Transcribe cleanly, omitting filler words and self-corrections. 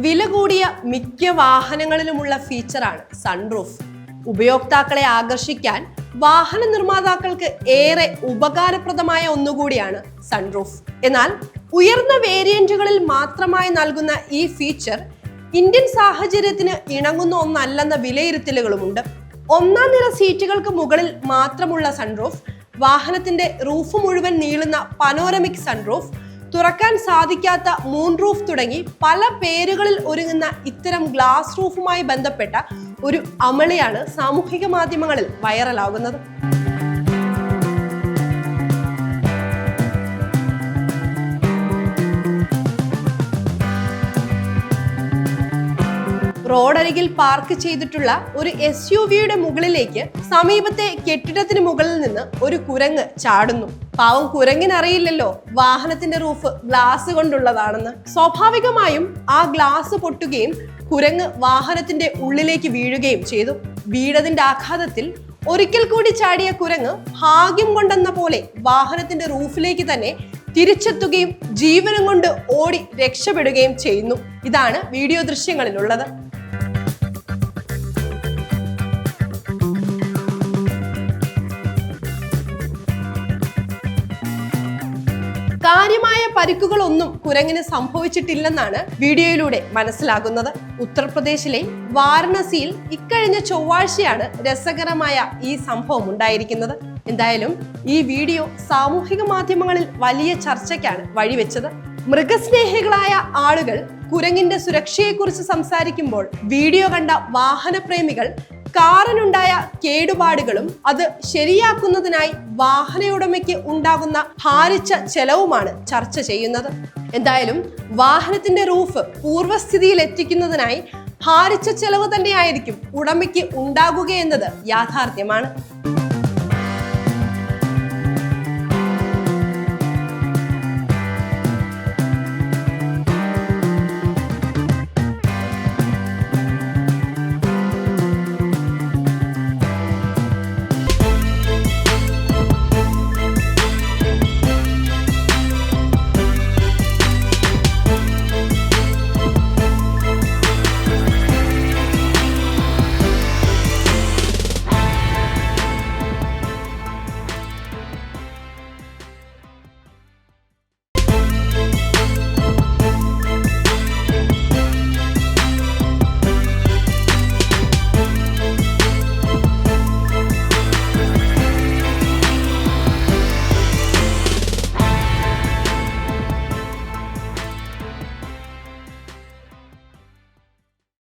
വില കൂടിയ മിക്ക വാഹനങ്ങളിലുമുള്ള ഫീച്ചറാണ് സൺറൂഫ്. ഉപയോക്താക്കളെ ആകർഷിക്കാൻ വാഹന നിർമ്മാതാക്കൾക്ക് ഏറെ ഉപകാരപ്രദമായ ഒന്നുകൂടിയാണ് സൺറൂഫ്. എന്നാൽ ഉയർന്ന വേരിയന്റുകളിൽ മാത്രമായി നൽകുന്ന ഈ ഫീച്ചർ ഇന്ത്യൻ സാഹചര്യത്തിന് ഇണങ്ങുന്ന ഒന്നല്ലെന്ന വിലയിരുത്തലുകളുമുണ്ട്. ഒന്നാം നിര സീറ്റുകൾക്ക് മുകളിൽ മാത്രമുള്ള സൺറൂഫ്, വാഹനത്തിന്റെ റൂഫ് മുഴുവൻ നീളുന്ന പനോരമിക് സൺറൂഫ്, തുറക്കാൻ സാധിക്കാത്ത മൂൺ റൂഫ് തുടങ്ങി പല പേരുകളിൽ ഒരുങ്ങുന്ന ഇത്തരം ഗ്ലാസ് റൂഫുമായി ബന്ധപ്പെട്ട ഒരു അമളിയാണ് സാമൂഹിക മാധ്യമങ്ങളിൽ വൈറലാകുന്നത്. റോഡരികിൽ പാർക്ക് ചെയ്തിട്ടുള്ള ഒരു SUV-യുടെ മുകളിലേക്ക് സമീപത്തെ കെട്ടിടത്തിന് മുകളിൽ നിന്ന് ഒരു കുരങ്ങ് ചാടുന്നു. പാവം കുരങ്ങിനറിയില്ലല്ലോ വാഹനത്തിന്റെ റൂഫ് ഗ്ലാസ് കൊണ്ടുള്ളതാണെന്ന്. സ്വാഭാവികമായും ആ ഗ്ലാസ് പൊട്ടുകയും കുരങ്ങ് വാഹനത്തിന്റെ ഉള്ളിലേക്ക് വീഴുകയും ചെയ്തു. വീണതിന്റെ ആഘാതത്തിൽ ഒരിക്കൽ കൂടി ചാടിയ കുരങ്ങ് ഭാഗ്യം കൊണ്ടെന്ന പോലെ വാഹനത്തിന്റെ റൂഫിലേക്ക് തന്നെ തിരിച്ചെത്തുകയും ജീവനം കൊണ്ട് ഓടി രക്ഷപ്പെടുകയും ചെയ്യുന്നു. ഇതാണ് വീഡിയോ ദൃശ്യങ്ങളിലുള്ളത്. കാര്യമായ പരിക്കുകളൊന്നും കുരങ്ങിന് സംഭവിച്ചിട്ടില്ലെന്നാണ് വീഡിയോയിലൂടെ മനസ്സിലാകുന്നത്. ഉത്തർപ്രദേശിലെ വാരണസിയിൽ ഇക്കഴിഞ്ഞ ചൊവ്വാഴ്ചയാണ് രസകരമായ ഈ സംഭവം ഉണ്ടായിരിക്കുന്നത്. എന്തായാലും ഈ വീഡിയോ സാമൂഹിക മാധ്യമങ്ങളിൽ വലിയ ചർച്ചയ്ക്കാണ് വഴിവെച്ചത്. മൃഗസ്നേഹികളായ ആളുകൾ കുരങ്ങിന്റെ സുരക്ഷയെക്കുറിച്ച് സംസാരിക്കുമ്പോൾ വീഡിയോ കണ്ട വാഹനപ്രേമികൾ കാറിനുണ്ടായ കേടുപാടുകളും അത് ശരിയാക്കുന്നതിനായി വാഹനയുടമയ്ക്ക് ഉണ്ടാകുന്ന ഭാരിച്ച ചെലവുമാണ് ചർച്ച ചെയ്യുന്നത്. എന്തായാലും വാഹനത്തിന്റെ റൂഫ് പൂർവ്വസ്ഥിതിയിൽ എത്തിക്കുന്നതിനായി ഭാരിച്ച ചെലവ് തന്നെയായിരിക്കും ഉടമയ്ക്ക് ഉണ്ടാകുകയെന്നത് യാഥാർത്ഥ്യമാണ്.